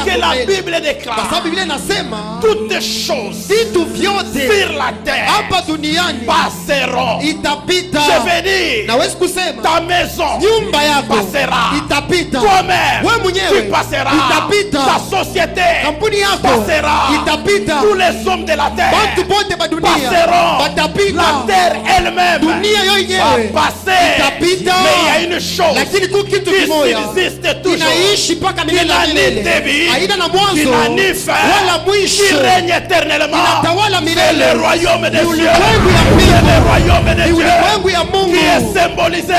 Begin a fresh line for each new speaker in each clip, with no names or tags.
que la Bible déclare toutes choses sur la terre passeront. Je vais dire, ta maison passera. Toi-même, tu passeras. Ta société passera. Tous les hommes de la terre passeront. La terre elle-même va passer. Mais il y a une chose qui subsiste toujours. Qui n'a ni début, qui n'a ni fin, qui règne éternellement. C'est le royaume des cieux. C'est le royaume des dieux qui est symbolisé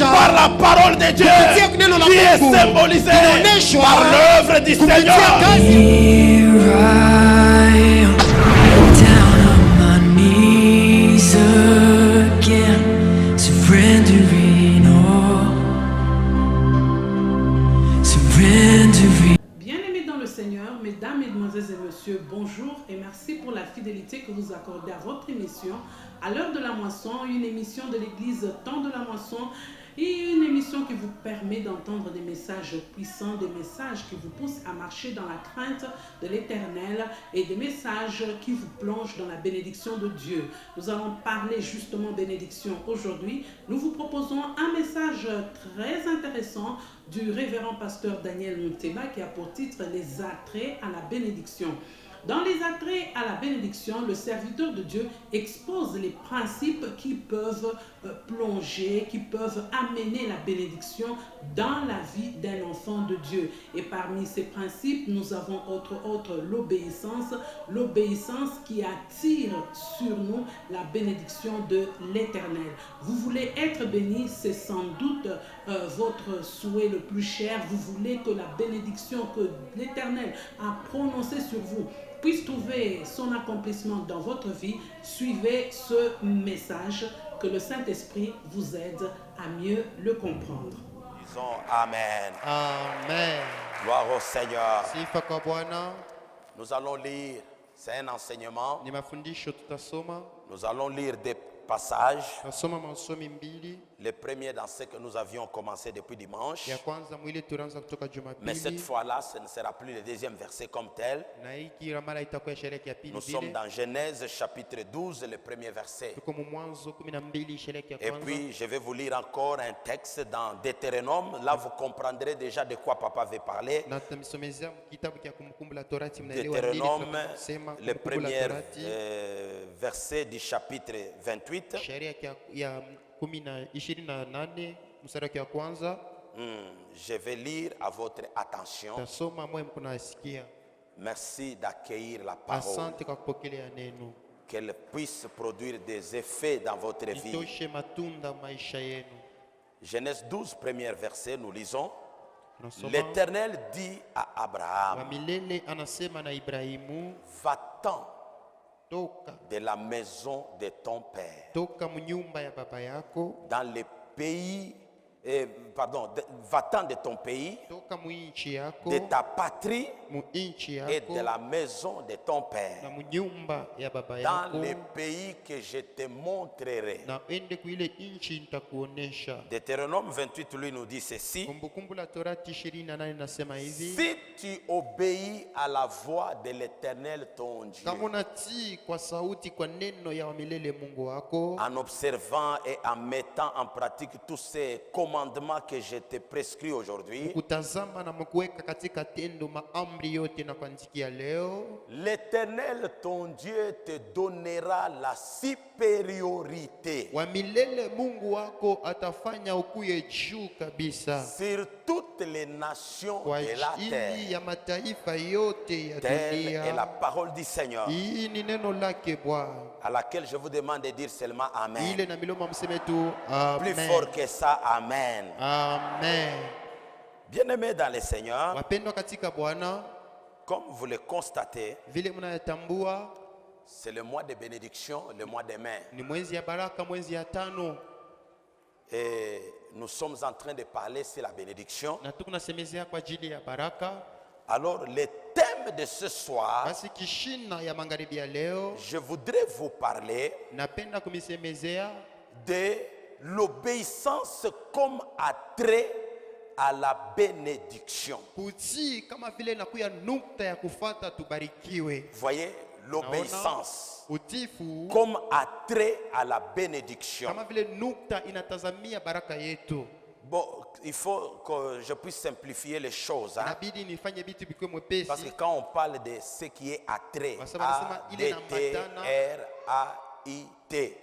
par la parole de Dieu, qui est symbolisé par l'œuvre du Seigneur.
Bien-aimés dans le Seigneur, mesdames, mesdemoiselles et messieurs, bonjour et merci pour la fidélité que vous accordez à votre émission à l'heure de la moisson, une émission de l'église Temps de la Moisson et une émission qui vous permet d'entendre des messages puissants, des messages qui vous poussent à marcher dans la crainte de l'Éternel et des messages qui vous plongent dans la bénédiction de Dieu. Nous allons parler justement bénédiction aujourd'hui. Nous vous proposons un message très intéressant du révérend pasteur Daniel Monteba qui a pour titre « Les attraits à la bénédiction ». Dans les attraits à la bénédiction, le serviteur de Dieu expose les principes qui peuvent plonger, qui peuvent amener la bénédiction dans la vie d'un enfant de Dieu. Et parmi ces principes, nous avons entre autres l'obéissance qui attire sur nous la bénédiction de l'Éternel. Vous voulez être béni, c'est sans doute votre souhait le plus cher. Vous voulez que la bénédiction que l'Éternel a prononcée sur vous puisse trouver son accomplissement dans votre vie. Suivez ce message, que le Saint-Esprit vous aide à mieux le comprendre.
Disons Amen.
Amen.
Gloire au Seigneur.
Sifa kwa Bwana.
Nous allons lire, c'est un enseignement.
Ni mafundisho tutasoma.
Nous allons lire des passages.
Tasoma masomi mbili.
Le premier dans ce que nous avions commencé depuis dimanche.
Ya kwanza mwile turanza kutoka Jumapili.
Mais cette fois-là, ce ne sera plus le deuxième verset comme tel.
Na hiki mara itakuwa sherehe ya pili.
Nous sommes dans Genèse chapitre 12, le premier verset.
Tuko mu Mwanzo 12 sherehe ya
Et
kwanza.
puis je vais vous lire encore un texte dans Deutéronome. Là vous comprendrez déjà de quoi papa veut parler.
Na tumisomezea kitabu cha kumbukumbu la Torati, mnaelewa nini
Deutéronome,
tunasema
le
kumbukumbu la
premier
Torati.
verset du chapitre 28.
Sherehe ya 28 mstari wa kwanza.
Je vais lire à votre attention.
Tasoma mwe mkunasikia.
Merci d'accueillir la parole.
Asante kwa kupokelea neno.
Qu'elle puisse produire des effets dans votre vie.
Itoshe matunda maisha yenu.
Genèse 12, premier verset, nous lisons.
Tunasoma.
L'Éternel dit à Abraham,
Wa milele anasema na Ibrahimu,
va-t'en
toka
de la maison de ton père
toka mnyumba ya baba yako,
dans le pays, va-t'en de ton pays,
toka muinchi yako,
de ta patrie
muinchi
et
yako
de la maison de ton
na
père,
mnyumba ya baba
dans
yako,
le pays que je te montrerai.
na ende kuile inchi nitakuonesha.
Deutéronome 28 lui nous dit ceci:
Kumbukumbu la Torati 28 nasema hivi,
si tu obéis à la voix de l'Éternel ton Dieu,
kama unatii kwa sauti kwa neno ya milele Mungu wako,
en observant et en mettant en pratique tous ces commandements que je te prescris aujourd'hui,
kutazama na mkuweka katika tendo maamri yote na kuandikia leo,
l'Éternel ton Dieu te donnera la supériorité
wa milele Mungu wako atafanya ukuye juu kabisa
sur toutes les nations
kwa
de la
ajili
terre.
ya mataifa yote ya
Telle est la
dunia.
parole du Seigneur,
Hii ni neno lake Bwana,
à laquelle je vous demande de dire seulement Amen.
ile na milomo mseme tu
Plus
amen.
fort que ça, Amen.
Amen.
Bien-aimés dans le Seigneur,
Wapendwa katika Bwana,
comme vous le constatez,
vile mnayatambua,
c'est le mois de bénédiction, le mois des mains.
ni mwezi ya baraka, mwezi ya tano,
Et nous sommes en train de parler sur la bénédiction.
na tuko nasemezea kwa ajili ya baraka.
Alors, le thème de ce soir,
Basi kishina ya magharibi ya leo,
je voudrais vous parler
napenda kumisemezea
de l'obéissance comme attrait
à la bénédiction.
Kutii kama vile inakuya nukta ya kufuata tubarikiwe.
Voyez l'obéissance
Utifu
comme attrait à la bénédiction.
kama vile nukta inatazamia baraka yetu.
Bon, il faut que je puisse simplifier les choses. Hein?
Inabidi nifanye vitu bikuwe mwepesi.
Parce que quand on parle de ce qui est attrait, A-D-T-R-A-I-T,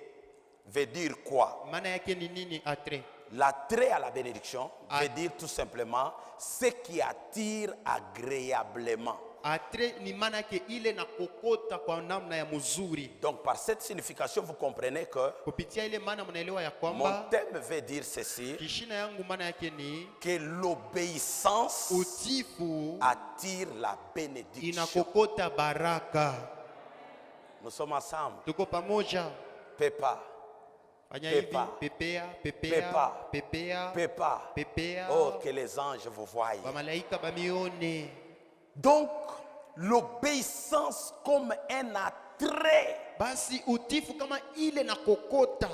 veut dire quoi?
Maana yake ni nini attrait?
L'attrait à la bénédiction veut dire tout simplement ce qui attire agréablement.
Attrait ni maana yake ile na kokota kwa namna ya mzuri.
Donc par cette signification, vous comprenez que
Kupitia ile maana mnaelewa ya
mon
kwamba
thème veut dire ceci,
kishina yangu maana yake ni
que l'obéissance
utifu
attire la bénédiction.
inakokota baraka.
Nous sommes ensemble.
Tuko pamoja.
Pepa.
Fanya hivi,
Pepa.
pepea,
Pepa.
pepea, pepea,
Pepa.
pepea.
Oh, que les anges vous voient.
Bamalaika bamione.
Donc, l'obéissance comme un attrait
Basi utifu kama ile na kokota,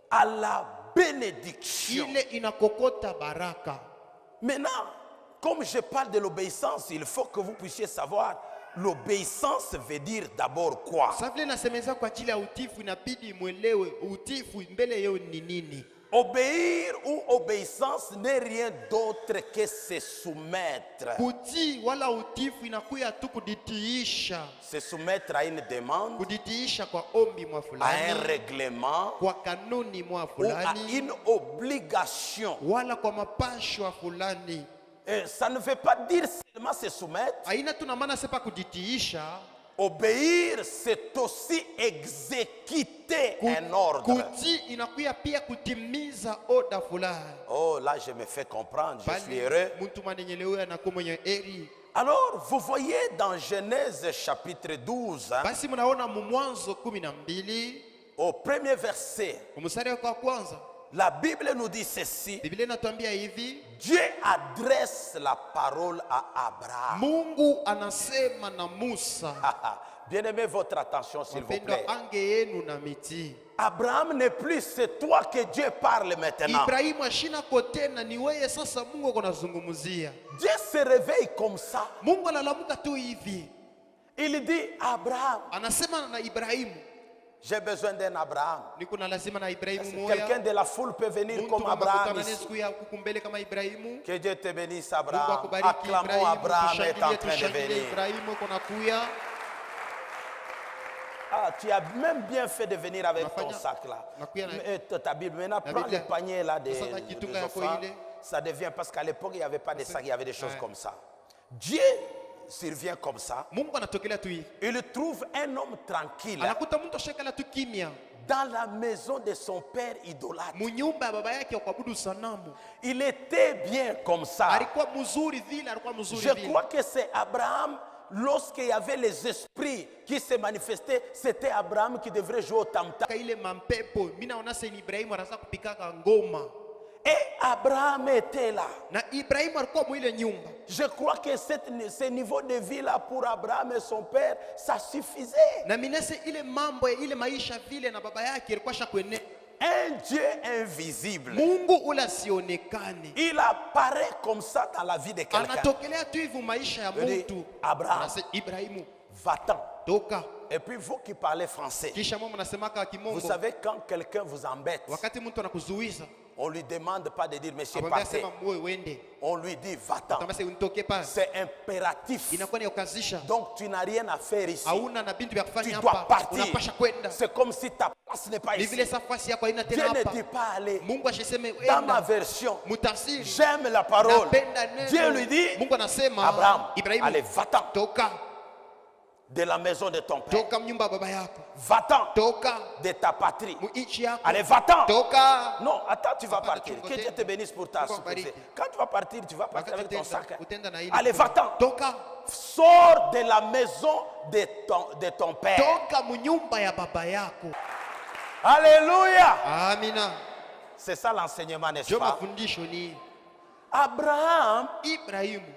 à la bénédiction.
ile inakokota baraka.
Maintenant, comme je parle de l'obéissance, il faut que vous puissiez savoir, l'obéissance veut dire d'abord quoi?
Sasa vile nasemeza kwa ajili ya utifu, inabidi mwelewe utifu mbele yao ni nini.
Obéir ou obéissance n'est rien d'autre que se soumettre.
Kutii wala utifu inakuya tu kuditiisha.
Se soumettre à une demande,
Kuditiisha kwa ombi mwa
à un
fulani,
règlement
kwa kanuni mwa
ou à
fulani,
une obligation.
wala kwa mapashwa fulani.
Et ça ne veut pas dire seulement se soumettre.
Haina tuna maana sepa kuditiisha.
Obéir, c'est aussi exécuter un ordre.
Kutii inakuya pia kutimiza oda fulani.
Oh, là, je me fais comprendre, je suis
Bali
heureux.
mtu mwanyenyelewe anakuwa mwenye eri.
Alors, vous voyez dans Genèse chapitre 12, hein,
Basi mnaona Mwanzo 12
au premier verset,
mstari wa kwanza,
la Bible nous dit ceci.
Biblia inatuambia hivi,
Dieu adresse la parole à Abraham.
Mungu anasema na Musa.
Bien aimé, votre attention s'il vous
Wapendwa,
plaît.
ange yenu na miti.
Abraham n'est plus, c'est toi que Dieu parle maintenant.
Ibrahimu ashina kotena, ni wewe sasa Mungu akonazungumzia.
Dieu se réveille comme ça.
Mungu analamuka tu hivi.
Il dit, Abraham,
Anasema na Ibrahimu,
j'ai besoin d'un Abraham.
niko na lazima na Ibrahimu
Quelqu'un
moya.
de la foule peut venir
Muntu
comme Abraham
mkutana
ici.
siku ya kukumbele kama Ibrahimu.
Que Dieu te bénisse,
Mungu
Abraham.
akubariki
Acclamons
Ibrahimu.
Abraham est en
Tushangilie,
train de
tushangilie
venir.
Ibrahimu kona kuya.
Ah, tu as même bien fait de venir avec ton
Nafanya-
sac là.
nakuya na-
Mais ta Bible, maintenant
Na
prends
Biblia.
le panier là des
Sasa kitunga yako
offrandes.
ile.
Ça devient, parce qu'à l'époque il n'y avait pas de sac, il y avait des choses
Ouais.
comme ça. Dieu survient comme ça.
Mungu anatokelea tu hivi.
Il trouve un homme tranquille
Anakuta mtu ashakala tu kimya.
dans la maison de son père idolâtre.
Munyumba ya baba yake kuabudu sanamu.
Il était bien comme ça.
Alikuwa mzuri vile, alikuwa mzuri
Je
vile.
crois que c'est Abraham, lorsqu'il y avait les esprits qui se manifestaient, c'était Abraham qui devrait jouer au tam-tam.
Ile mampepo, mimi naona sasa Ibrahimu anaanza kupikaka ngoma.
Et Abraham était là.
Na Ibrahimu alikuwa mwile nyumba.
Je crois que ce niveau de vie là pour Abraham et son père, ça suffisait.
Na minese ile mambo ile maisha vile na baba yake ilikuwa shakwene.
Un Dieu invisible.
Mungu ule asionekane.
Il apparaît comme ça dans la vie de quelqu'un.
Anatokelea tu hivi maisha ya
Il dit,
mtu.
Abraham,
Anasema Ibrahimu,
va-t'en.
toka.
Et puis vous qui parlez français,
Kisha mama anasemaka
vous
kimongo.
savez quand quelqu'un vous embête,
Wakati mtu anakuzuiza,
on lui demande pas de dire monsieur
amwambia
partez.
sema mwe wende.
On lui dit va-t'en.
Kama sasa unitoke pale.
C'est impératif.
Inakuwa ni ukazisha.
Donc tu n'as rien à faire ici.
Hauna na bintu vya
Tu
kufanya
dois
hapa.
partir.
Unapasha kwenda.
C'est comme si ta place n'est pas
Ni vile
ici.
safasi yako haina
Dieu
tena
ne
hapa.
dit pas aller.
Mungu asheseme
Dans ma
enda.
version,
Mutafsiri.
j'aime la parole.
Napenda neno.
Dieu lui dit,
Mungu anasema
Abraham,
Ibrahimu,
allez, va-t'en
toka.
de la maison de ton père.
Toka mnyumba ya baba yako.
Va-t'en
Toka
de ta patrie.
mu nchi yako.
Allez, va-t'en.
Toka.
Non, attends, tu vas
Hapana,
partir. Que
chungo
Dieu
tena.
te bénisse pour ta
Mungu
souplesse.
akubariki.
Quand tu vas partir, tu vas partir avec ton sac.
Utenda na ile.
Allez, va-t'en.
Toka.
Sors de la maison de ton père.
Toka mnyumba ya baba yako.
Alléluia.
Amina.
C'est ça l'enseignement, n'est-ce
Jo
pas?
mafundisho ni
Abraham
Ibrahimu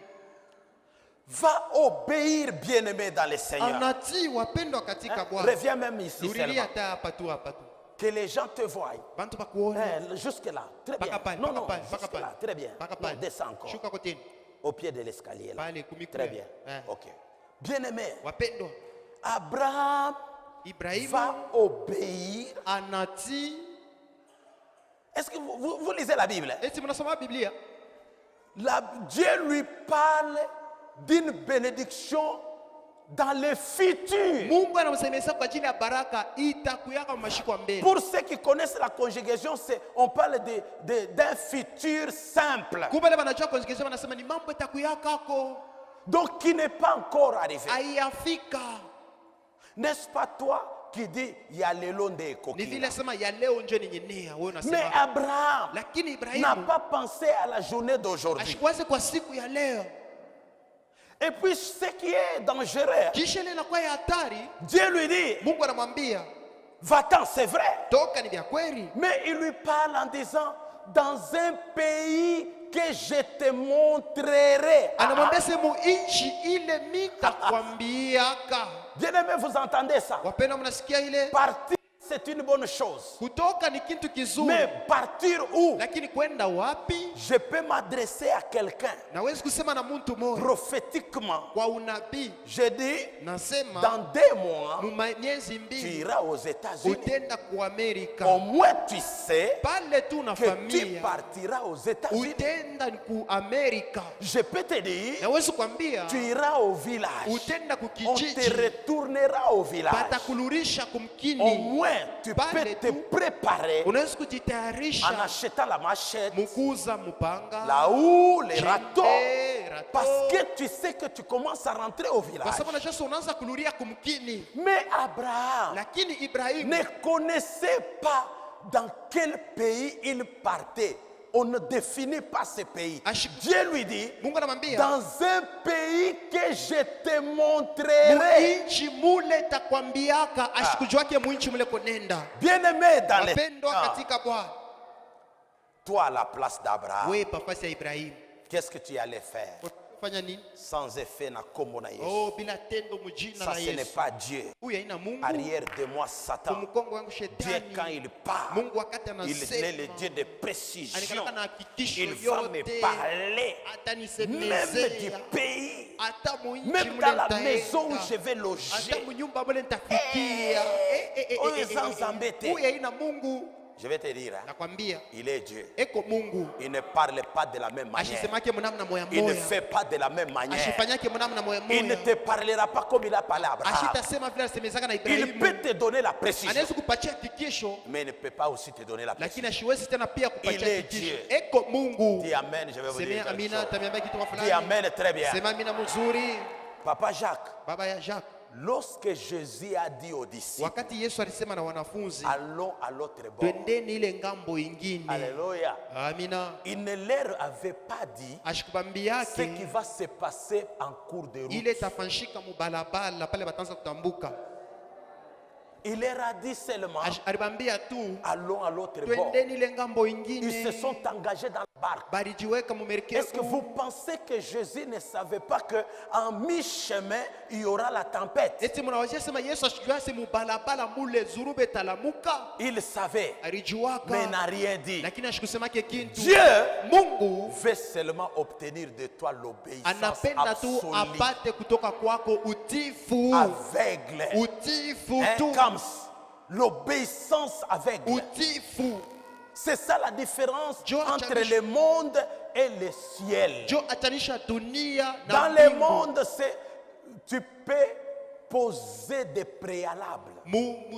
va obéir, bien-aimé dans le Seigneur.
anatii wapendwa katika Bwana.
Reviens même ici
Rudilia
seulement.
hata hapa tu hapa tu.
Que les gens te voient.
bantu bakuone
Jusque là, très bien.
Paka pale,
Non,
paka
non,
pale,
jusque
paka
là,
pale.
très bien.
Paka
Non,
pale.
descends encore.
Shuka kotini.
Au pied de l'escalier là.
Pale kumikuya.
Très bien. Ok. Bien aimé.
Wapendwa,
Abraham
Ibrahimu
va obéir.
anati.
Est-ce que vous lisez la Bible?
Eti mnasoma Biblia?
Dieu lui parle d'une bénédiction dans le futur.
Mungu anamsemesha kwa ajili ya baraka itakuyaka mashiko mbele.
Pour ceux qui connaissent la conjugation, on parle d'un futur simple.
Kumbe le banajua conjugation wanasema ni mambo itakuyaka ko.
Donc qui n'est pas encore arrivé.
Haiyafika.
N'est-ce pas toi qui dis il y a le long des
Ni vile
coquilles?
sema ya leo nje ni nyenea wewe
Mais
unasema.
Abraham
Lakini
n'a
Ibrahimu
pas pensé à la journée d'aujourd'hui.
ashikwaze kwa siku ya leo.
Et puis ce qui est dangereux,
Kisha ile inakuwa ya hatari.
Dieu lui dit,
Mungu anamwambia
va-t'en, c'est vrai.
toka ni vya kweli.
Mais il lui parle en disant, dans un pays que je te montrerai.
Anamwambia semu inchi ile mitakwambiaka.
Bien-aimé, vous entendez ça?
Wapenda mnasikia ile?
Partir, c'est une bonne chose.
Kutoka ni kitu kizuri.
Mais partir où?
Lakini kwenda wapi?
Je peux m'adresser à quelqu'un
Nawezi kusema na mtu mmoja
prophétiquement.
kwa unabii.
Je dis,
Nasema
dans 2 mois,
miezi
tu
mbili
iras aux États-Unis.
utenda ku Amerika.
Au moins, tu sais
Pale tu na
que tu
familia
partiras aux États-Unis.
utenda ku Amerika.
Je peux te dire,
Nawezi kwambia
tu iras au village.
utenda ku
On te
kijiji.
retournera au village.
Batakururisha
Au
kumkini.
moins, tu peux te préparer
Unaweza
en
kujitayarisha
achetant la machette,
mukuza mupanga.
là où les râteaux.
râteau.
Parce que tu sais que tu commences à rentrer au village.
Kwa sababu unajua sasa unaanza kuluria kumkini.
Mais Abraham
Lakini Ibrahimu
ne connaissait pas dans quel pays il partait. On ne définit pas ce pays. Dieu lui dit,
Mungu anamwambia
dans un pays que je te montrerai.
muinchi mule takwambiaka ashikujuake muinchi mule konenda.
Bien-aimé dans les
Wapendwa katika Bwana.
toi à la place d'Abraham,
Wewe pafasi ya Ibrahimu
qu'est-ce que tu allais faire?
fanya nini?
Sans effet na kombo na Yesu.
Oh, bila tendo mujina
Ça
la
ce n'est
Yesu.
pas Dieu.
Huyu haina Mungu.
Arrière de moi Satan.
Kumkongo wangu
Dieu
shetani.
quand il parle,
Mungu wakati
il est le
anasema.
Dieu de précision.
Anakalaka na hakikisho
Il va me
yote.
parler
Hata
même
nisemezea.
du pays,
Hata muinchi
même
mule
dans la
nitaenda.
maison où je vais
Hata
loger.
munyumba mule nitafikia.
Oyo zanzambete.
Huyu haina Mungu.
Je vais te dire, hein,
Nakwambia
il est Dieu.
eko Mungu.
Il ne parle pas de la même manière.
Ashisemake mnamna moya
Il ne
moya.
fait pas de la même manière.
Ashifanyake mnamna moya
Il ne
moya.
te parlera pas comme il a parlé à Abraham.
Ashitasema vile alisemezaka na
Il
Ibrahimu.
peut te donner la précision,
Anaweza kupatia hakikisho
mais il ne peut pas aussi te donner la précision.
lakini ashiwezi tena pia
Il
kupatia
est
hakikisho.
Dieu.
Eko Mungu.
Dis amen, je vais vous dire
Semea
quelque
amina,
chose.
tamiambia kitu
Dis
fulani.
amen très bien.
Sema amina mzuri.
Papa Jacques,
Baba ya Jacques.
lorsque Jésus a dit aux disciples,
Wakati Yesu alisema na wanafunzi,
allons à l'autre bord.
twendeni ile ngambo ingine.
Alléluia.
Amina.
Il ne leur avait pas dit
Ashikubambia
ce qui
yake
va se passer en cours de route.
ile tafanshika mubalabala pale bataanza kutambuka.
Il leur a dit seulement,
Alibambia tu
allons à l'autre bord.
twendeni ile ngambo
Ils se
ingine.
sont engagés dans la barque.
Balijiweka
Est-ce que
mumerekezo.
vous pensez que Jésus ne savait pas qu'en mi-chemin, il y aura la tempête?
Eti mnawazia sema Yesu ashikiwase mubalabala mule zurube talamuka.
Il savait, mais
Alijuaka.
n'a rien dit.
Lakini ashikusemake kintu.
Dieu
Mungu
veut seulement obtenir de toi l'obéissance
anapenda tu
absolue,
apate kutoka kwako utifu.
aveugle,
Utifu
hein,
tu.
comme l'obéissance aveugle.
Utifu.
C'est ça la différence
Dieu a
entre
changé.
le monde et le ciel.
Jo atanisha dunia na
Dans le
mbingu.
monde, tu peux poser des préalables.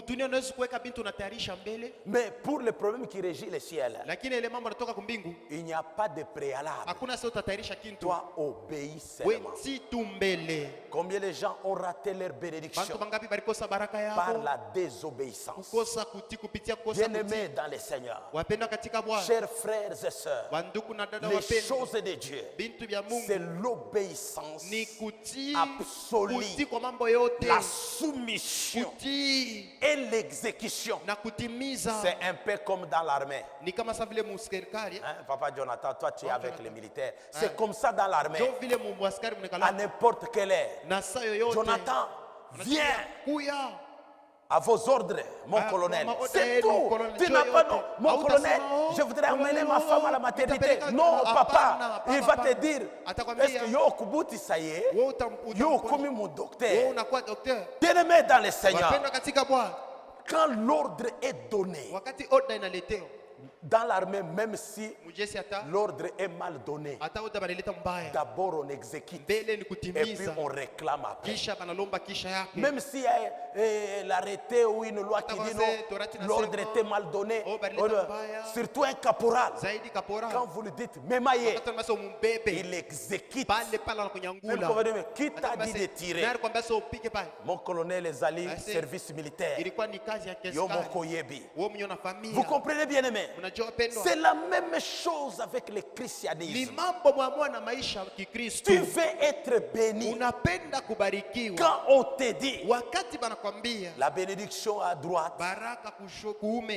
Dunia unaweza kuweka bintu unatayarisha mbele,
Mais pour le problème qui régit le ciel,
lakini ile mambo yanatoka kumbingu
il n'y a pas de préalable.
hakuna sasa utatayarisha kintu.
Toi, obéis
We
seulement.
si tu mbele.
Combien de gens ont raté leur
Bantu
bénédiction
bangapi balikosa baraka
par
yako
la désobéissance?
kukosa kutii kupitia kukosa kutii.
Bien-aimés dans le Seigneur,
Wapendwa katika Bwana,
chers frères et sœurs,
wandugu na dada
les
wapendwa,
choses de Dieu,
bintu vya
c'est
Mungu
l'obéissance,
ni kutii,
absolue,
kutii kwa mambo yote,
la soumission
kutii
et l'exécution.
na kutimiza.
C'est un peu comme dans l'armée.
Ni kama sa vile muserikali,
Hein, Papa Jonathan, toi tu es avec
Jonathan.
les militaires. C'est comme ça dans l'armée.
jo vile muaskari
À
mnekala
n'importe quelle heure.
na saa yoyote
Jonathan, viens.
kuya
À vos ordres, mon colonel. C'est tout. Tu n'as pas non. Mon colonel, je voudrais emmener ma femme à la maternité. Non, papa. Il va te dire, est-ce que yo kubuti ça y est? Yo comme mon docteur. Bien-aimé dans le Seigneur. Quand l'ordre est donné, dans l'armée, même si l'ordre est mal donné, d'abord on exécute et puis on réclame après. Même si l'arrêté ou une loi qui dit non, l'ordre était mal donné, surtout un caporal, quand vous lui dites Memaye, il exécute. Même quand vous dites, qui t'a dit de tirer? Mon colonel les alliés, service militaire. Vous comprenez bien aimé? C'est la même chose avec le christianisme. Tu veux être béni. Quand on te dit la bénédiction à droite,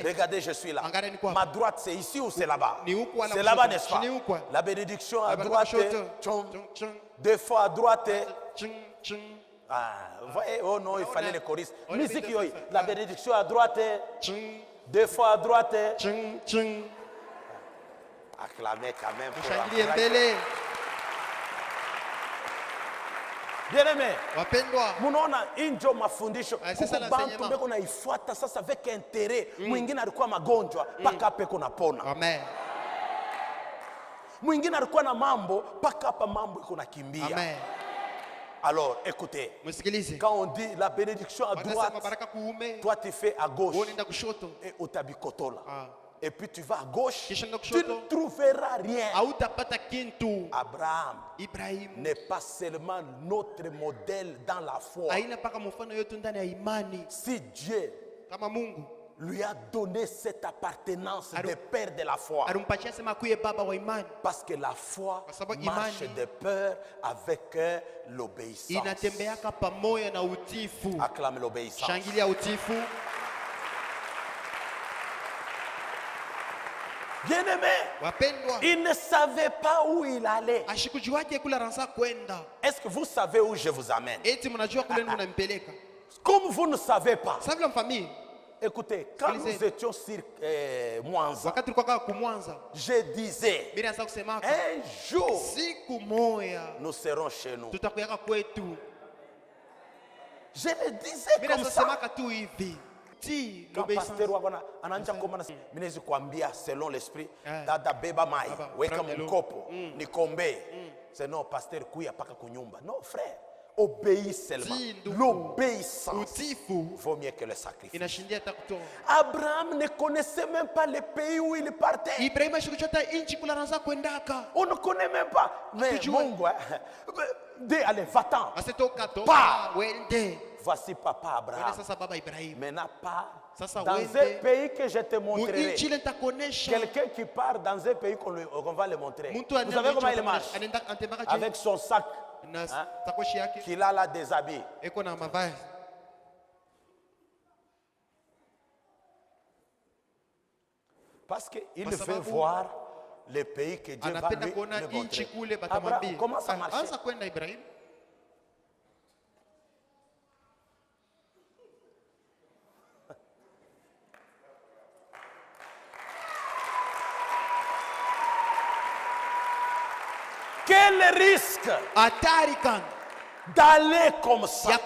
regardez, je suis là. Ma droite, c'est ici ou c'est là-bas? C'est là-bas, n'est-ce pas? La bénédiction à droite, deux fois à droite. Ah, vous voyez, oh non, il fallait les choristes. Musique, la bénédiction à droite, deux fois à droite. Acclamez quand même pour la bien-aimé, munaona injo mafundisho kuko bantu beko na ifuata sasa avec intérêt. Mwingine alikuwa magonjwa paka hapa iko napona. Amen. Mwingine alikuwa na mambo paka hapa mambo iko nakimbia. Amen. Alors, écoutez, quand on dit la bénédiction à droite, toi tu fais à gauche et otabikotola. Et puis tu vas à gauche, tu ne trouveras rien. Abraham n'est pas seulement notre modèle dans la foi. Si Dieu lui a donné cette appartenance de père de la foi, parce que la foi marche de peur avec l'obéissance. Acclame l'obéissance. Bien-aimé, il ne savait pas où il allait. Est-ce que vous savez où je vous amène? Comme vous ne savez pas. Écoutez, quand nous étions sur Mwanza, je disais, un jour, nous serons chez nous. Je le disais comme ça. Quand pasteur wana ananja komana minezi kuambia selon l'esprit dada beba mai weka mkopo nikombe c'est non pasteur kuya paka kunyumba. Non frère, obéis seulement. L'obéissance vaut mieux que le sacrifice. Abraham ne connaissait même pas le pays où il partait. On ne connaît même pas. Mais Mungu, allez, va-t'en. Pas. Voici papa Abraham. Maintenant, pas dans un pays que je te montrerai. Quelqu'un qui part dans un pays qu'on va le montrer. Vous savez comment il marche? Avec son sac qu'il a là déshabillé. Parce qu'il veut voir le pays que Dieu va lui montrer. Abraham, comment ça marche? Quel risque d'aller comme ça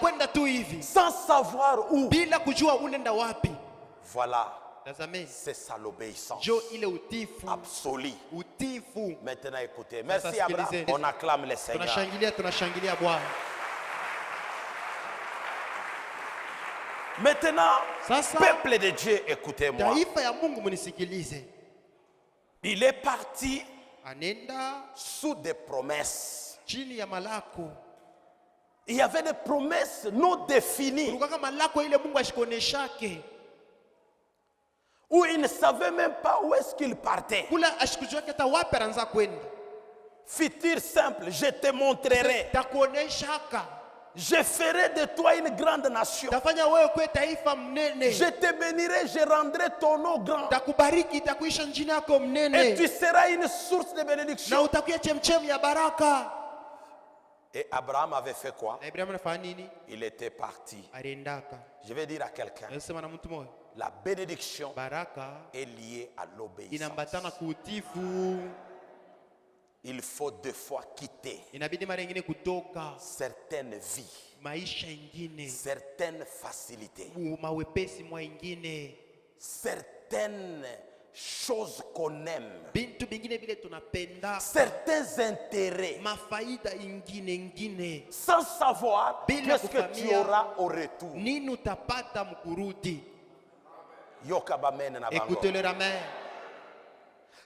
sans savoir où. Voilà, c'est ça l'obéissance absolue. Maintenant écoutez, merci Abraham, on acclame le Seigneur. Maintenant, peuple de Dieu, écoutez-moi. Il est parti sous des promesses. Il y avait des promesses non définies où il ne savait même pas où est-ce qu'il partait. Futur simple, je te montrerai. Je ferai de toi une grande nation. Je te bénirai, je rendrai ton nom grand. Et tu seras une source de bénédiction. Et Abraham avait fait quoi?
Na Ibrahimu anafanya nini?
Il était parti.
Aliendaka.
Je vais dire à quelqu'un,
Nasema na mtu mmoja,
la bénédiction
baraka
est liée à l'obéissance.
inambatana kuutifu.
Il faut deux fois quitter
Inabidi mara nyingine kutoka
certaines vies,
maisha ingine,
certaines facilités,
mawepesi mwa ingine,
certaines choses qu'on aime,
bintu bingine vile tunapenda,
certains intérêts,
mafaida ingine
sans savoir
Bila
qu'est-ce que tu
kufamia
auras au retour.
nini utapata mkurudi.
Yoka bamen na bango.
Écoutez le ramen.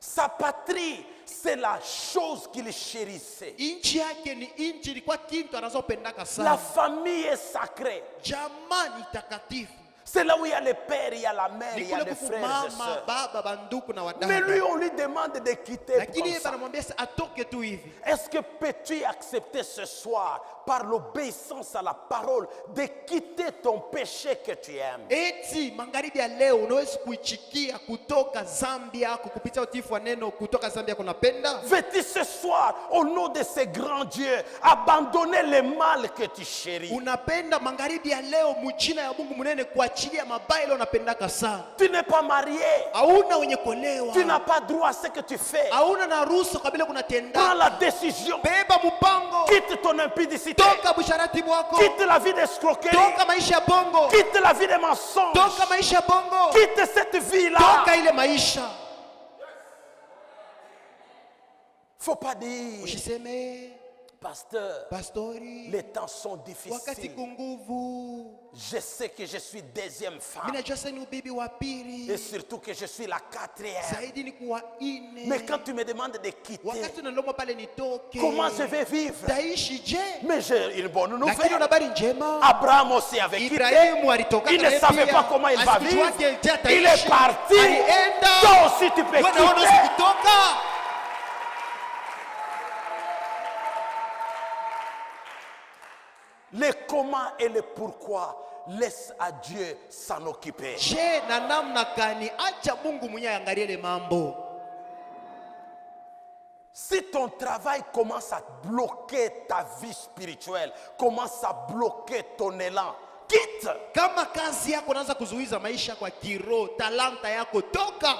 Sa patrie, c'est la chose qu'il chérissait.
Inchi yake ni inchi, ilikuwa kitu anazopendaka
La
sana.
famille est sacrée.
Jamaa ni takatifu.
C'est là où il y a le père, il y a la mère, il y a
Nikule
les
kuku
frères et
mama,
sœurs.
baba, banduku na wadada.
Mais lui, on lui demande de quitter.
Lakini
Comme
yeye
ça.
banamwambia atoke tu hivi.
Est-ce que peux-tu accepter ce soir, par l'obéissance à la parole, de quitter ton péché que tu aimes?
Eti magharibi ya leo unaweza kuichikia kutoka zambi yako kupitia utifu wa neno, kutoka zambi yako unapenda?
Veux-tu ce soir, au nom de ce grand Dieu, abandonner le mal que tu chéris?
Unapenda magharibi ya leo mchina ya Mungu munene kuachilia mabaya ile unapendaka sana.
Tu n'es pas marié.
Hauna wenye kuolewa.
Tu n'as pas droit à ce que tu fais.
Hauna na ruhusa kabila
Prends
kunatenda.
la décision.
Beba mpango.
Quitte ton impudicité.
Toka busharati mwako.
Quitte la vie d'escroquerie.
Toka maisha ya bongo.
Quitte la vie des mensonges.
Toka maisha ya bongo.
Quitte cette vie-là.
Toka ile maisha.
Faut pas dire,
Usiseme
pasteur,
pastori,
les temps sont
wakati
difficiles.
kunguvu.
Je sais que je suis deuxième
Mimi
femme.
najua sasa ni ubibi wa pili.
Et surtout que je suis la quatrième.
Zaidi ni kuwa ine.
Mais quand tu me demandes de quitter,
Wakati unalomba pale nitoke.
comment je vais vivre?
Taishi je?
Mais j'ai une bonne
Lakini una
nouvelle.
habari njema.
Abraham aussi avait quitté.
Ibrahimu alitoka.
Il ne savait pas comment il va vivre. Il est parti.
Alienda.
Toi aussi tu peux
Wewe naona
quitter.
usikutoka.
Le comment et le pourquoi, laisse à Dieu s'en occuper.
Je na namna gani? Acha Mungu mwenyewe angalie ile mambo.
Si ton travail commence à bloquer ta vie spirituelle, commence à bloquer ton élan, quitte.
Kama kazi yako inaanza kuzuiza maisha kwa kiroho, talanta yako, toka.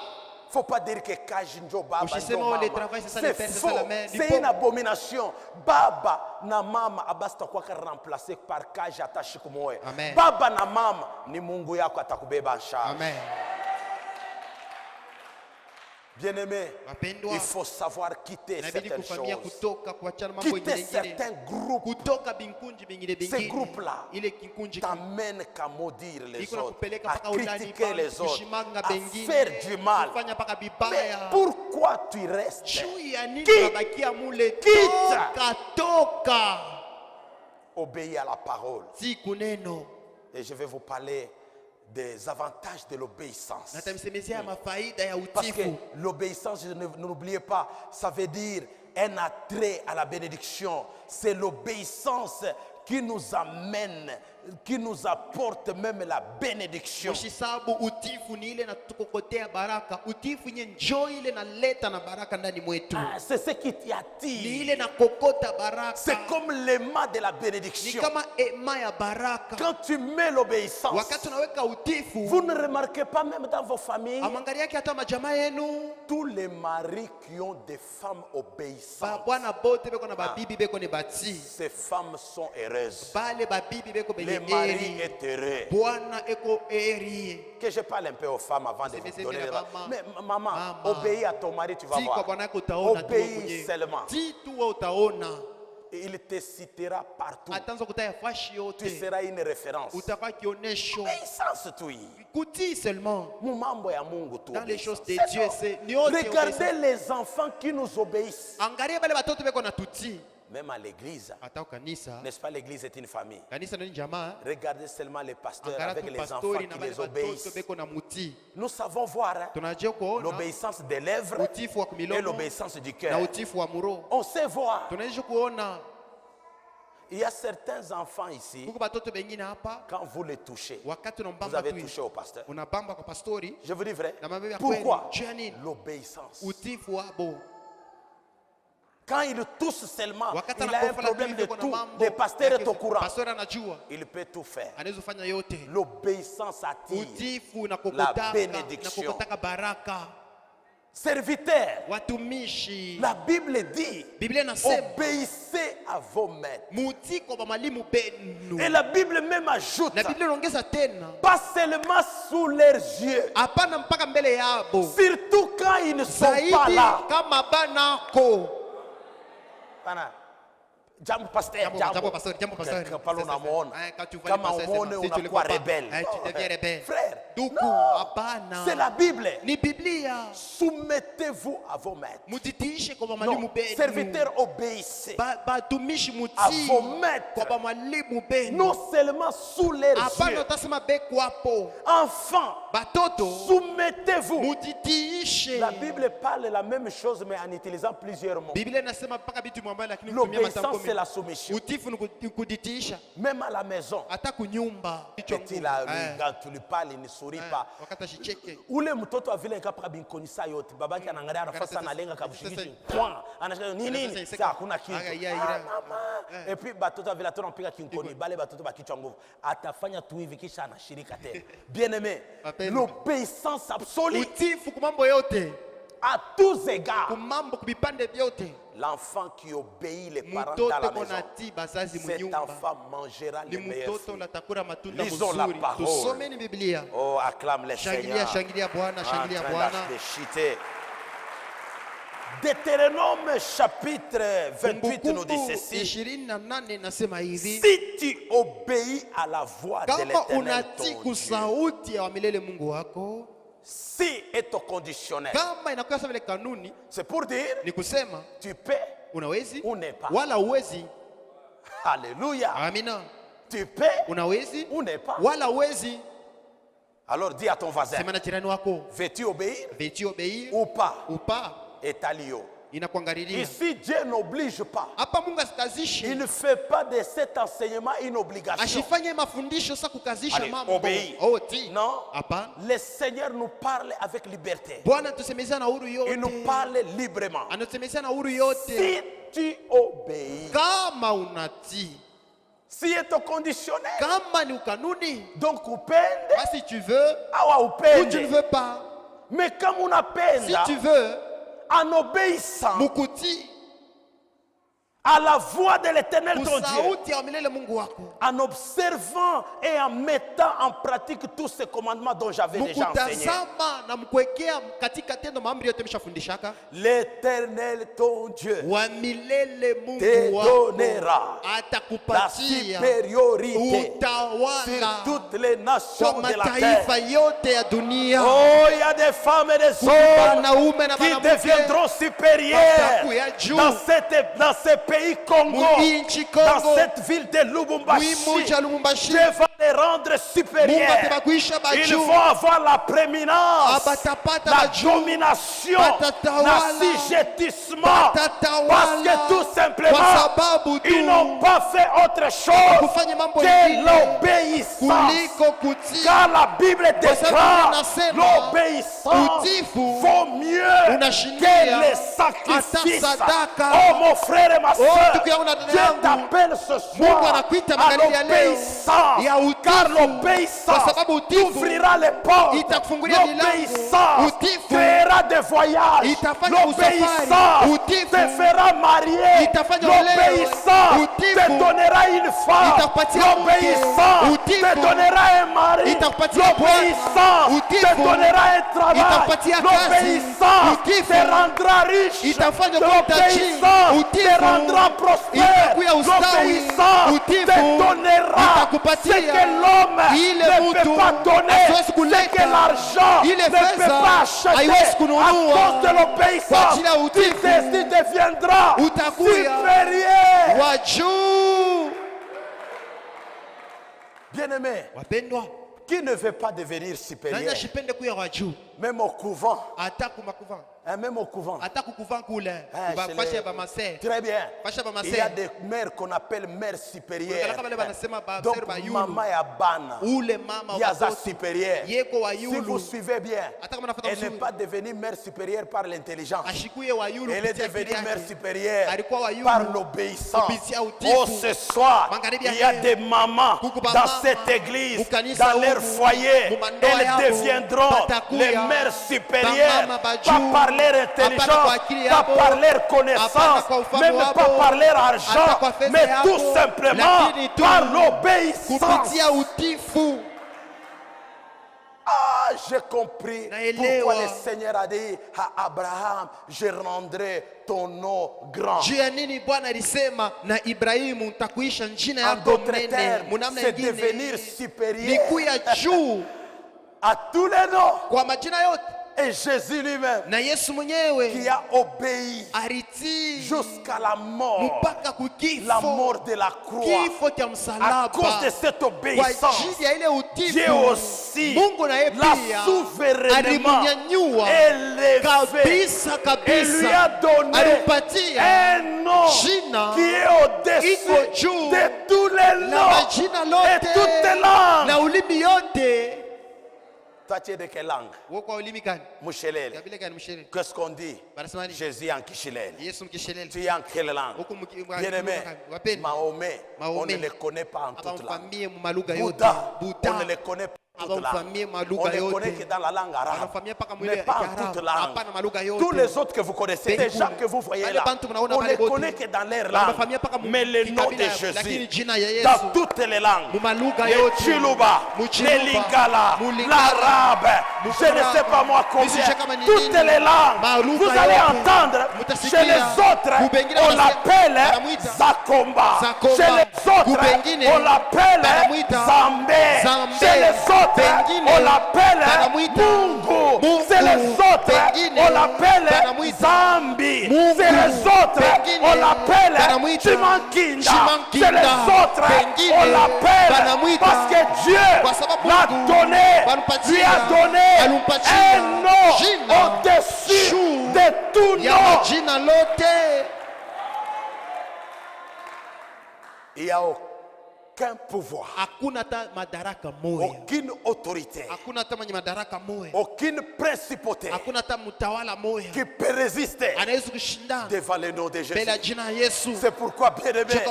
Faut pas dire que Kajinjo Baba
Usisema
ndio
ole
mama.
travail, c'est ça,
C'est
le père, c'est
faux.
ça, la mère.
C'est une abomination. Baba na mama abasta kwa remplacé par Kaji atashikumoe.
Amen.
Baba na mama ni Mungu yako atakubeba en charge.
Amen.
Bien-aimé,
Wapendwa,
il faut savoir quitter
inabidi
certaines
kufamia
choses.
kutoka kuachana mambo
Quitter
ingine
certains groupes.
kutoka binkunji bingine
Ces
bingine.
groupes-là
Ile kikunji
t'amènent qu'à maudire les
iko na
autres,
kupeleka
à
mpaka ulani
critiquer les autres,
kushimanga
à
bengine,
faire du mal.
kufanya mpaka
Mais
bibaya.
pourquoi tu restes?
Juu ya nini
Quitte.
unabakia mule?
Quitte.
Toka.
Obéis à la parole.
Siku neno.
Et je vais vous parler des avantages de l'obéissance.
Natamsemezea mafaida ya
Parce que
utifu.
l'obéissance, n'oubliez pas, ça veut dire un attrait à la bénédiction. C'est l'obéissance qui nous amène, qui nous apporte même la bénédiction.
Ushisabu utifu ni ile natukokotea baraka. Utifu nye njoo ile naleta na baraka ndani mwetu.
Ah, c'est ce qui t'y
Ni
attire.
ile nakokota baraka.
C'est comme l'aimant de la
Ni
bénédiction.
kama ema ya baraka.
Quand tu mets l'obéissance,
Wakati unaweka utifu,
vous ne remarquez pas même dans vos familles,
amangalia yake hata majamaa yenu,
tous les maris qui ont des femmes obéissantes,
bwana bote beko na babibi beko ni bati.
ces femmes sont heureuses.
Bale babibi beko
Le
benye
mari
eri.
est heureux.
Bwana eko eri.
Que je parle un peu aux femmes avant de vous donner les
Maman.
Mais maman,
Maman.
obéis à ton mari, tu vas
Si kwa
voir.
bwana yako utaona tu
Obéis
mwenyewe.
seulement.
Si tu wewe utaona.
Et il te citera partout.
Ataanza kutaya fashi
Tu
yote.
seras une référence.
Utakuwa kionesho.
Obéissance tu.
Kutii seulement.
Mambo ya Mungu tu.
Dans les choses de
C'est
Dieu,
tout.
c'est ni yote
Regardez
obéissance.
les enfants qui nous obéissent.
Angalia bale batoto beko na tutii.
Même à l'église.
Hata kanisa.
N'est-ce pas, l'église est une famille.
Kanisa ni jamaa.
Regardez seulement les pasteurs
Angalia
avec
tu
les enfants
pastori
qui
na bale
les
batoto
obéissent.
beko na mutii.
Nous savons voir hein,
Tunajua kuona
l'obéissance des lèvres
utifu wa
et
kumilomo
l'obéissance du
na
cœur.
utifu wa muro.
On sait voir.
Tunaweza kuona
Il y a certains enfants ici,
kuko batoto bengine hapa
quand vous les touchez,
wakati
vous
unambamba
avez
tu
touché au pasteur.
unabamba kwa pastori
Je vous dis vrai.
na mabebe ya
Pourquoi?
kweli. Juu ya nini?
L'obéissance.
Utifu wabo.
Quand il tousse seulement, il a un problème de tout. Le pasteur est au courant. Il peut tout faire. L'obéissance attire la bénédiction. Serviteurs, la Bible dit, obéissez à vos maîtres. Et la Bible même ajoute, pas seulement sous leurs yeux, surtout quand ils ne sont pas là. Jambo pasteur, parlons à mon. Kama umone unakuwa rebelle. Frère, c'est la Bible. Soumettez-vous à vos maîtres. Non, serviteurs, obéissez à vos maîtres. Non seulement sous leurs yeux. Enfants, soumettez-vous. La Bible parle la même chose mais en utilisant plusieurs mots. L'obéissance, c'est la soumission. Même à la maison. Petit là, quand tu lui parles, il ne sourit pas. Ule mtoto vile nkapaka binkonisa yote. Babaki anaangalia anafasa analenga kabushikisha. Anashika nini? Sasa hakuna kitu. Et puis batoto vile tunampiga kinkoni, bale batoto bakichwa nguvu. Atafanya tu hivi kisha anashirika tena. Bien-aimé, l'obéissance absolue. À tous égards. L'enfant qui obéit les parents à la maison, cet enfant mangera les meilleurs fruits. Lisons la parole. Oh, acclame le Seigneur. Deutéronome chapitre 28 nous dit ceci. Si tu obéis à la voix de l'Éternel ton Dieu, si est au conditionnel. C'est pour dire tu peux ou n'est pas. Alléluia.
Amina.
Tu peux ou n'est pas. Alors dis à ton voisin, veux-tu obéir ou pas? Et talio. Ici, Dieu n'oblige pas. Il ne fait pas de cet enseignement une obligation. Allez, obéis. Non. Le Seigneur nous parle avec liberté. Il nous parle librement. Si tu obéis, si est au conditionnel, donc
si tu veux ou tu ne veux pas.
Mais comme on appelle,
si tu veux,
en obéissant à la voix de l'Éternel ton Dieu, en observant et en mettant en pratique tous ces commandements dont j'avais déjà enseigné, l'Éternel ton Dieu te donnera la supériorité sur toutes les nations de la terre. Oh, il y a des femmes et des hommes qui deviendront supérieurs dans ces pays Congo, dans cette ville de Lubumbashi. Dieu va les rendre supérieurs. Ils vont avoir la prééminence, la domination, l'assujettissement, parce que tout simplement ils n'ont pas fait autre chose que l'obéissance. Car la Bible déclare l'obéissance vaut mieux que les sacrifices. Oh mon frère et ma soeur, Dieu t'appelle ce soir à l'obéissance, car l'obéissance t'ouvrira les portes, l'obéissance créera des voyages, l'obéissance te fera marier, l'obéissance te donnera une femme, l'obéissance te donnera un mari, l'obéissance te donnera un travail, l'obéissance te rendra riche, l'obéissance te rendra prospère, l'obéissance te donnera ce que l'homme ne peut pas donner, ce que l'argent ne peut pas acheter. À cause de l'obéissance, tu deviendras supérieur. Bien-aimé, qui ne veut pas devenir supérieur Même au couvent. Même au couvent. Très bien. Il y a des mères qu'on appelle mères supérieures. Donc, maman et abana. Il y a ça supérieure. Si vous suivez bien, elle n'est pas devenue mère supérieure par l'intelligence. Elle est devenue mère supérieure par l'obéissance. Oh, ce soir, il y a des mamans dans cette église, dans leur foyer. Elles deviendront les mères supérieures, pas par leur intelligence, pas par leur connaissance, même pas par leur argent, mais tout simplement par l'obéissance. Ah, j'ai compris pourquoi le Seigneur a dit à Abraham, je rendrai ton nom grand. En d'autres termes, c'est devenir supérieur à tous les noms. Et Jésus lui-même, qui a obéi jusqu'à la mort de la croix, à cause de cette obéissance, Dieu aussi l'a souverainement élevé et lui a donné un nom qui est au-dessus de tous les noms et toutes les langues. Toi, tu es de quelle langue? Mouchelel. Qu'est-ce qu'on dit? Jésus en Kishilel. Tu es en quelle langue? Bien-aimé, Mahomet, on ne le connaît pas en toute langue. Bouddha, on ne le connaît pas. On ne connaît que dans la langue arabe, mais pas en toute langue. Tous les autres que vous connaissez, les gens que vous voyez là, on ne connaît que dans leur langue. Mais le nom de Jésus, dans toutes les langues, les Chiluba, les Lingala, l'arabe, je ne sais pas moi combien, toutes les langues, vous allez entendre, chez les autres, on l'appelle Zakomba, chez les autres, on l'appelle Zambé, chez les autres, on l'appelle Mungu. C'est les autres, on l'appelle Zambi. C'est les autres, on l'appelle Chimankinda. C'est les autres, on l'appelle parce que Dieu l'a donné, lui a donné un nom au-dessus de tout nom. Il y a aucun pouvoir, aucune autorité, aucune principauté qui peut résister devant le nom de Jésus. C'est pourquoi, bien aimés,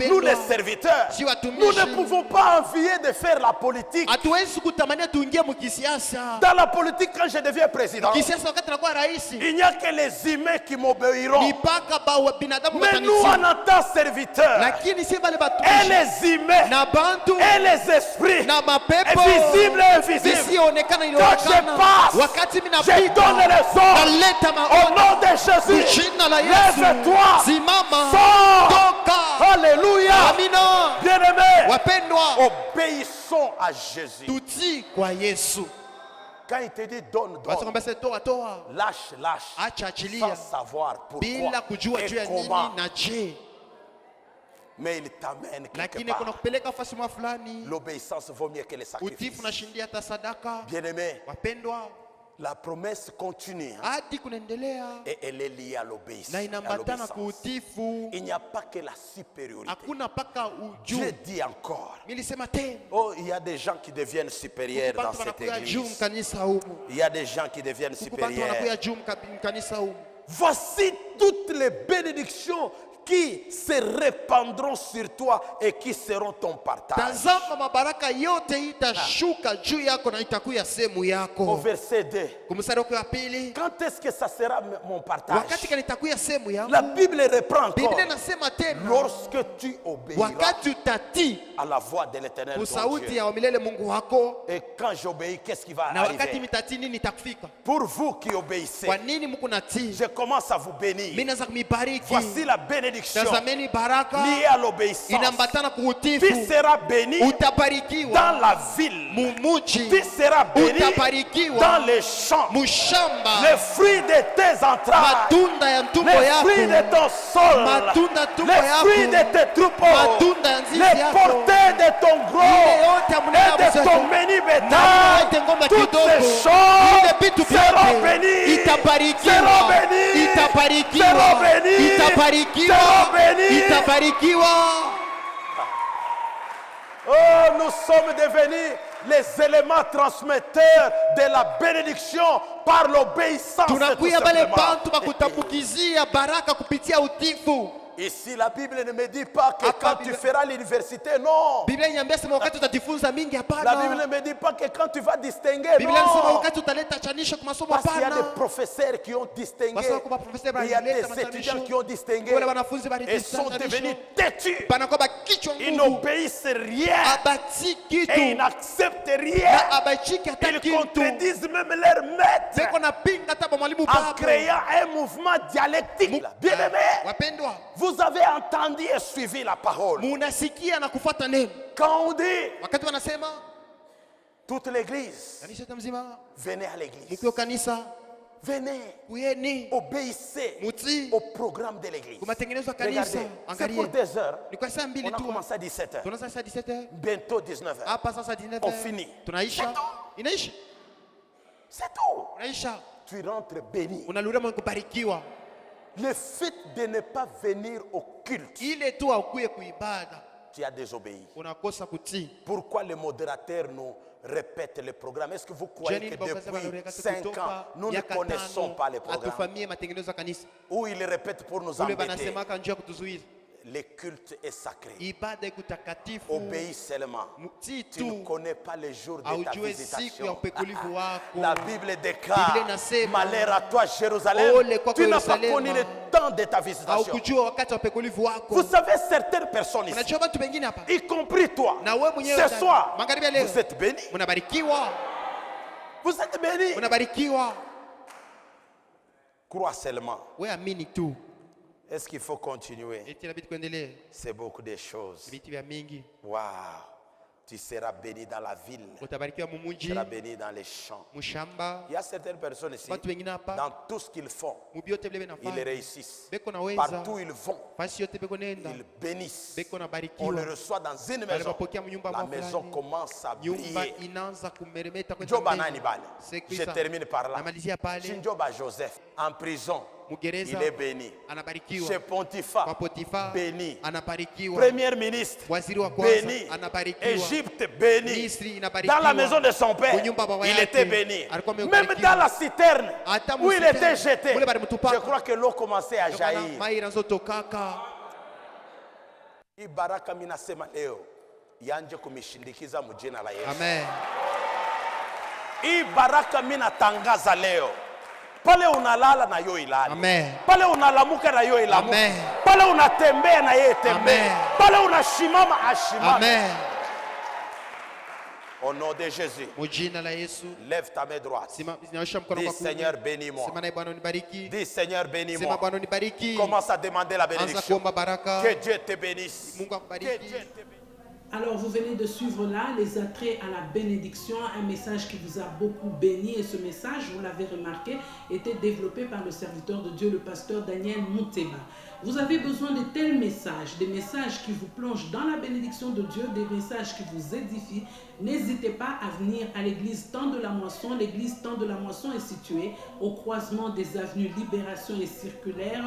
nous les serviteurs, nous ne pouvons pas envier de faire la politique. Dans la politique, quand je deviens président, il n'y a que les humains qui m'obéiront. Mais nous, en tant que serviteurs, et les humains, et les esprits, visibles et invisibles, quand je passe, je donne les ordres au nom de Jésus. Lève-toi, sors. Alléluia. Bien-aimés, obéissons à Jésus. Quand il te dit donne, lâche, sans savoir pourquoi et comment. Mais il t'amène quelque part. L'obéissance vaut mieux que les sacrifices. Bien-aimé, la promesse continue et elle est liée à l'obéissance. Il n'y a pas que la supériorité. Dieu dit encore, oh, il y a des gens qui deviennent supérieurs dans cette église. Il y a des gens qui deviennent supérieurs. Voici toutes les bénédictions qui se répandront sur toi et qui seront ton partage. Au verset 2. Quand est-ce que ça sera mon partage? La Bible reprend encore. Lorsque tu obéiras à la voix de l'Éternel ton Dieu. Et quand j'obéis, qu'est-ce qui va arriver? Pour vous qui obéissez, je commence à vous bénir. Voici la bénédiction bénédiction
tazameni baraka
liée à l'obéissance.
inaambatana
Tu
kuutifu.
seras béni
Utabarikiwa
dans la ville.
mumuji,
Tu seras béni
utabarikiwa
dans les champs.
mushamba,
Les fruits de tes entrailles,
matunda ya mtumbo
les fruits de
yako,
ton sol,
matunda tumbo
les fruits de
yako,
tes troupeaux,
matunda ya nzizi
les
yako,
portées de ton
ile
gros
yote ya
et
mnene
de
mzito,
ton menu
na
bétail.
yote ngomba
Toutes
kidogo,
ces
ile
choses
vitu
seront
vyote
bénies,
itabarikiwa,
seront bénies,
itabarikiwa,
seront bénies,
itabarikiwa,
seront bénies.
itabarikiwa.
Oh, nous sommes devenus les éléments transmetteurs de la bénédiction par l'obéissance. tout
Tunakuya bale
simplement.
bantu bakutambukizia baraka kupitia utifu.
Ici, la Bible ne me dit pas que
Apa
quand
Bible-
tu feras l'université, non.
Biblia inaniambia sema wakati utajifunza mingi,
La
hapana.
Bible ne me dit pas que quand tu vas distinguer,
Biblia inasema
non.
wakati utaleta chanisho kwa masomo,
Parce qu'il y a des
hapana.
professeurs qui ont distingué.
Parce que professeurs
Il y a
balileta
des étudiants
matanisho.
qui ont distingué
Wale wanafunzi
et sont devenus têtus.
banakuwa bakichwa
Ils
nguvu,
n'obéissent rien
abati
et ils
kitu
n'acceptent
na
rien.
abachiki hata
Ils
kitu,
contredisent même leur maître
beko napinga hata ba mwalimu
en
babo.
créant un mouvement dialectique. Bien-aimés,
Wapendwa,
vous avez entendu et suivi la parole.
munasikia na kufuata neno.
Quand on dit
Wakati wanasema
toute l'église,
kanisa yote mzima,
venez à l'église.
mkiwa kanisa,
Venez,
kuyeni
obéissez
mutii
au programme de l'église.
kwa matengenezo ya kanisa.
Regardez, c'est
Angalia,
pour des heures.
ni kwa saa mbili
On a
tu,
commencé à 17h.
tunaanza saa 17h,
Bientôt 19h.
hapa sasa 19h,
On finit.
tunaisha,
C'est tout.
inaisha,
C'est tout.
unaisha,
Tu rentres béni.
unarudi mwenye kubarikiwa.
Le fait de ne pas venir au culte,
Ile tu haukuye kuibada,
tu as désobéi.
unakosa kutii.
Pourquoi le modérateur nous répète le programme? Est-ce que vous croyez
Jenny
que
Bokasa
depuis
Baloreka
5 ans,
kutoka
nous ne
miaka
connaissons
tano
pas le programme?
atufamie matengenezo ya kanisa.
Ou il le répète pour nous
Ule
embêter?
banasemaka njia ya kutuzuia.
Le culte est sacré.
Ibada iko takatifu.
Obéis seulement.
Mtii
Tu ne
tu,
connais pas le jour de ta
aujue siku ya
visitation.
upekulivu wako.
La Bible déclare,
Biblia inasema,
malheur à toi Jérusalem,
ole kwako
tu n'as pas
Yerusalema,
connu le temps de ta visitation.
haukujua wakati wa upekulivu wako.
Vous savez, certaines personnes ici,
Unajua watu wengine hapa,
y compris toi,
na wewe mwenyewe
ce
ndani,
soir,
magharibi ya leo,
vous êtes bénis.
unabarikiwa,
Vous êtes bénis.
unabarikiwa.
Crois seulement.
Wewe amini tu.
Est-ce qu'il faut continuer?
Eti inabidi kuendelea.
C'est beaucoup de choses.
Vitu vya mingi.
Waouh. Tu seras béni dans la ville.
Utabarikiwa
Tu
mumuji,
seras béni dans les champs.
mushamba,
Il y a certaines personnes ici,
watu wengine hapa,
dans tout ce qu'ils font,
mubiote vile
ils
benafanya.
réussissent.
Beko naweza,
Partout où ils vont,
fasi yote beko nenda,
ils bénissent.
beko
On le
nabarikiwa.
reçoit dans une maison.
Walipokea mnyumba
La
mwa
maison
fulani,
commence à
nyumba
briller.
inaanza kumeremeta kwenda
Job
mbele.
anani bale.
Siku
Je
isa,
termine par là.
namalizia pale,
Chez Job à Joseph, en prison,
Mugereza
il est béni.
anabarikiwa,
Chez Pontiphar,
kwa Potifa
béni.
anabarikiwa,
Premier ministre,
waziri wa kwanza
béni.
anabarikiwa,
Égypte, béni.
Misri inabarikiwa,
Dans la maison de son père,
Kunyumba baba
il
yake,
était béni.
alikuwa
Même
amebarikiwa.
dans la citerne
Hata
où il
musiteni,
était jeté,
mule balimutupaka.
je crois que l'eau commençait à
Ndio maana
jaillir.
mai inazotokaka.
Hii baraka mimi nasema leo yanje kumishindikiza mjina la Yesu.
Amen.
Hii baraka mimi natangaza leo. Pale unalala na yo ilale.
Amen.
Pale unalamuka na yo ilamuka.
Amen.
Pale unatembea na yeye tembee.
Amen.
Pale unashimama ashimame.
Amen.
Au nom de Jésus,
Mujina la Yesu.
lève ta main droite.
Nyosha mkono
Dis
kwa
Seigneur,
kuume.
bénis-moi.
Sema naye Bwana unibariki.
Dis Seigneur,
Sema
bénis-moi.
Bwana unibariki.
Commence à demander la
Anza
bénédiction.
kuomba baraka.
Que Dieu te bénisse.
Mungu
Que
akubariki.
Dieu te bénisse.
Alors, vous venez de suivre là les attraits à la bénédiction, un message qui vous a beaucoup béni. Et ce message, vous l'avez remarqué, était développé par le serviteur de Dieu, le pasteur Daniel Mouteba. Vous avez besoin de tels messages, des messages qui vous plongent dans la bénédiction de Dieu, des messages qui vous édifient. N'hésitez pas à venir à l'église Temps de la Moisson. L'église Temps de la Moisson est située au croisement des avenues Libération et Circulaire,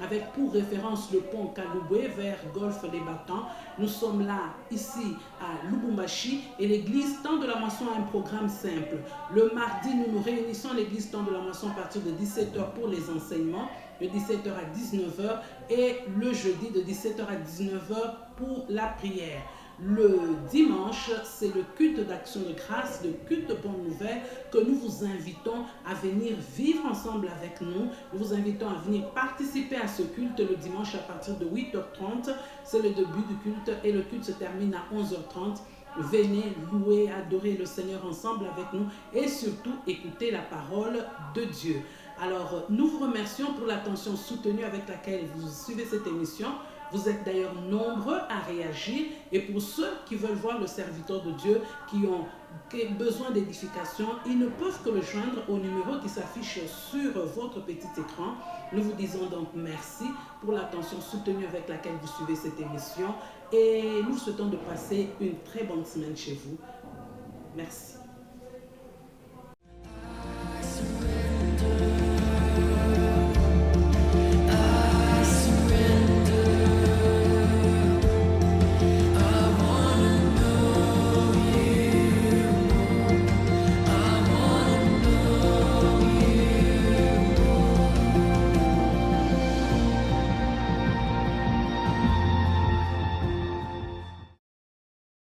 avec pour référence le pont Kalouboué vers Golfe Les Battants. Nous sommes là, ici, à Lubumbashi, et l'église Temps de la Moisson a un programme simple. Le mardi, nous nous réunissons à l'église Temps de la Moisson à partir de 17h pour les enseignements, de 17h à 19h, et le jeudi de 17h à 19h pour la prière. Le dimanche, c'est le culte d'action de grâce, le culte de bonne nouvelle que nous vous invitons à venir vivre ensemble avec nous. Nous vous invitons à venir participer à ce culte le dimanche à partir de 8h30. C'est le début du culte et le culte se termine à 11h30. Venez louer, adorer le Seigneur ensemble avec nous et surtout écouter la parole de Dieu. Alors, nous vous remercions pour l'attention soutenue avec laquelle vous suivez cette émission. Vous êtes d'ailleurs nombreux à réagir. Et pour ceux qui veulent voir le serviteur de Dieu, qui ont besoin d'édification, ils ne peuvent que le joindre au numéro qui s'affiche sur votre petit écran. Nous vous disons donc merci pour l'attention soutenue avec laquelle vous suivez cette émission. Et nous souhaitons de passer une très bonne semaine chez vous. Merci.